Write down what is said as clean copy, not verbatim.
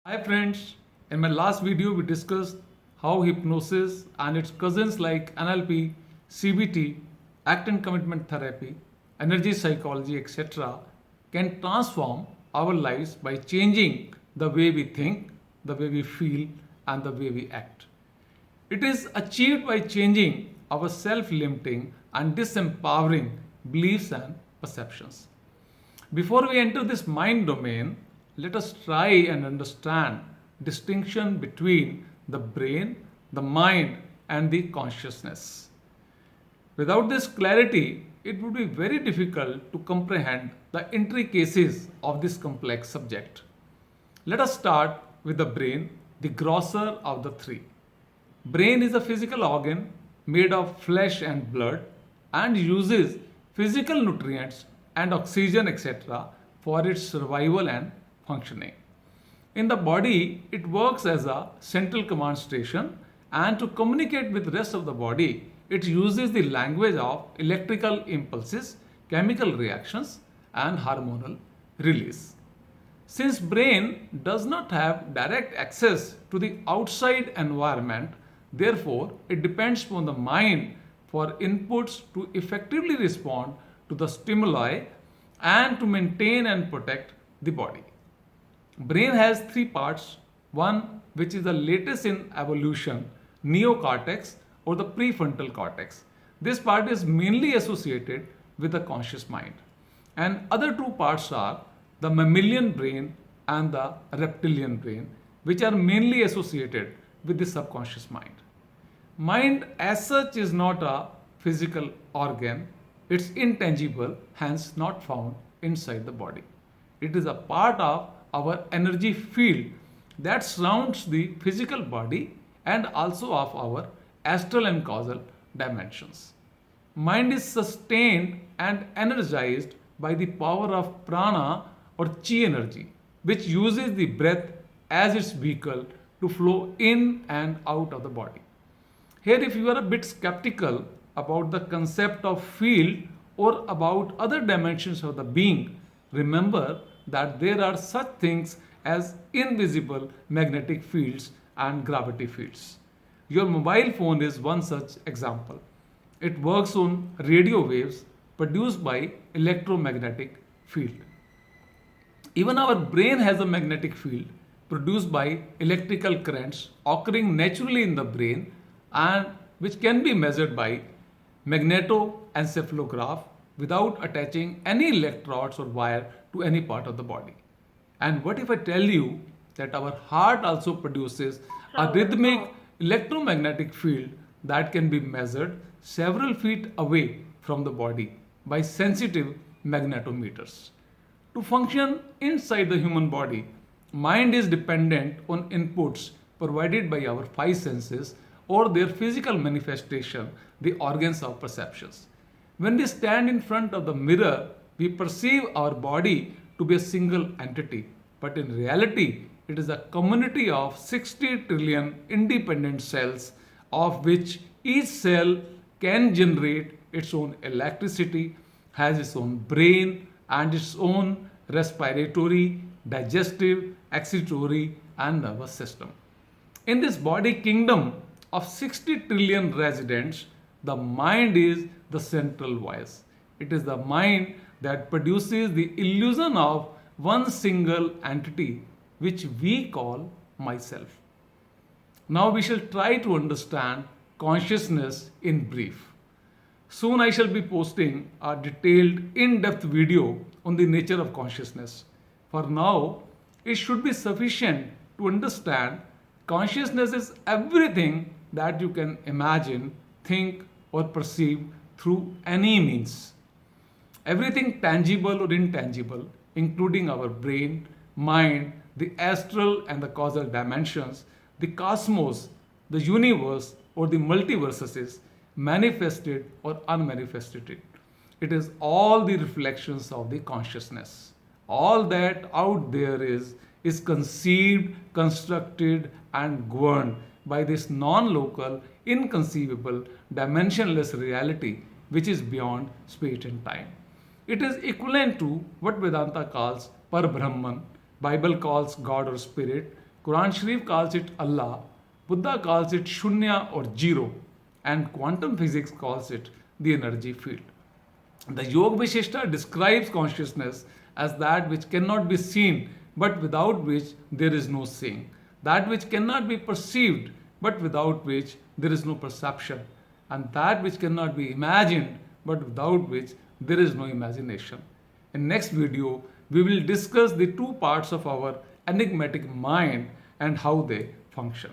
Hi friends, in my last video we discussed how hypnosis and its cousins like NLP, CBT, act and commitment therapy, energy psychology, etc. can transform our lives by changing the way we think, the way we feel, and the way we act. It is achieved by changing our self limiting and disempowering beliefs and perceptions. Before we enter this mind domain, let us try and understand distinction between the brain, the mind and the consciousness. Without this clarity, it would be very difficult to comprehend the intricacies of this complex subject. Let us start with the brain, the grosser of the three. Brain is a physical organ made of flesh and blood and uses physical nutrients and oxygen etc. for its survival and functioning. In the body, it works as a central command station and to communicate with the rest of the body, it uses the language of electrical impulses, chemical reactions and hormonal release. Since brain does not have direct access to the outside environment, therefore it depends upon the mind for inputs to effectively respond to the stimuli and to maintain and protect the body. Brain has three parts. One, which is the latest in evolution, neocortex or the prefrontal cortex. This part is mainly associated with the conscious mind. And other two parts are the mammalian brain and the reptilian brain, which are mainly associated with the subconscious mind. Mind as such is not a physical organ, it's intangible, hence not found inside the body. It is a part of our energy field that surrounds the physical body and also of our astral and causal dimensions. Mind is sustained and energized by the power of prana or chi energy, which uses the breath as its vehicle to flow in and out of the body. Here, if you are a bit skeptical about the concept of field or about other dimensions of the being, remember that there are such things as invisible magnetic fields and gravity fields. Your mobile phone is one such example. It works on radio waves produced by electromagnetic field. Even our brain has a magnetic field produced by electrical currents occurring naturally in the brain and which can be measured by magnetoencephalograph without attaching any electrodes or wire to any part of the body. And what if I tell you that our heart also produces a rhythmic electromagnetic field that can be measured several feet away from the body by sensitive magnetometers? To function inside the human body, mind is dependent on inputs provided by our five senses or their physical manifestation, the organs of perceptions. When we stand in front of the mirror, we perceive our body to be a single entity, but in reality, it is a community of 60 trillion independent cells, of which each cell can generate its own electricity, has its own brain, and its own respiratory, digestive, excretory, and nervous system. In this body kingdom of 60 trillion residents, the mind is the central voice. It is the mind that produces the illusion of one single entity, which we call myself. Now we shall try to understand consciousness in brief. Soon I shall be posting a detailed, in-depth video on the nature of consciousness. For now, it should be sufficient to understand consciousness is everything that you can imagine, think, or perceive through any means. Everything tangible or intangible, including our brain, mind, the astral and the causal dimensions, the cosmos, the universe, or the multiverses is manifested or unmanifested. It is all the reflections of the consciousness. All that out there is conceived, constructed, and governed by this non local, inconceivable, dimensionless reality which is beyond space and time. It is equivalent to what Vedanta calls Parabrahman, Bible calls God or Spirit, Quran Sharif calls it Allah, Buddha calls it Shunya or zero, and quantum physics calls it the energy field. The Yoga Vishishta describes consciousness as that which cannot be seen but without which there is no seeing, that which cannot be perceived but without which there is no perception, and that which cannot be imagined but without which there is no imagination. In next video, we will discuss the two parts of our enigmatic mind and how they function.